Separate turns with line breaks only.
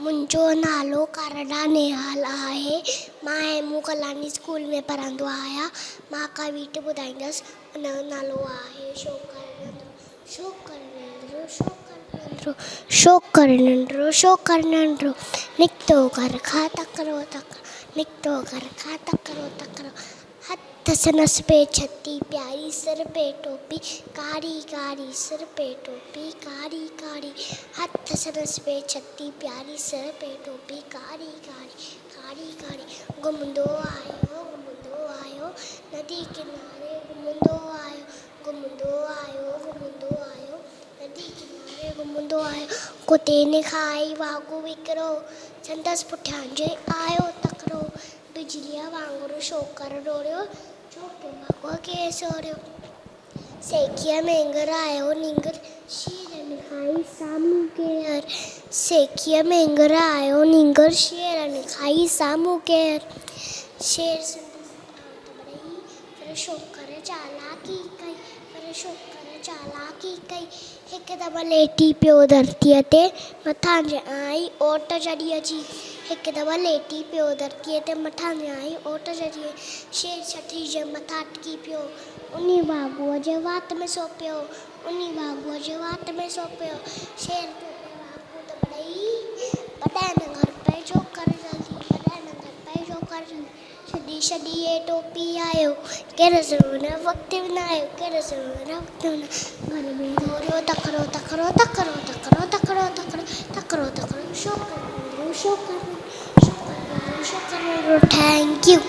मुंहिंजो नालो कारडा नेहाल आहे। मां हेमू कलानी स्कूल में पढ़ंदो आहियां। मां कविता ॿुधाईंदसि। हुन जो नालो आहे शोकर नंढिड़ो निकितो घर खां तकिड़ो निकितो घर खां तकिड़ो हथ संदसि पे छती प्यारी सिर पे टोपी कारी कारी सिर पे टोपी कारी कारी हथ संदसि पे छती प्यारी सिर पे टोपी कारी कारी कारी कारी घुमंदो आयो नदी किनारे घुमंदो आयो नदी किनारे घुमंदो आयो कुते ने खाई वागू विकिरो संदसि पुठियां जे आयो तकिड़ो बिजलीअ वांगुरु शोकर डोड़ियो छोकियो भाॻो खे सोरियो सेखीअ में घिरायो नींगर शेरनि खाई साम्हूं केर सेखीअ में घिरायो नींगर शेरनि खाई साम्हूं केर शेर पर शोकर चालाकी कई हिकु दफ़ा लेटी पियो धरतीअ ते मथां जे आई ओट चढ़ी अची हिकु दफ़ा लेटी पियो धरतीअ ते मथां जे आई ओट चढ़ी शेर छठी जे मथां अटकी पियो उन वाघूअ जे वात में सो पियो शेर बॾाइण घर पे जो कर जल्दी छॾी ये टोपी आयो कहिड़े ज़रूरु वक़्तु विञायो घर में दौड़ियो तकिड़ो शोकर थैंक यू।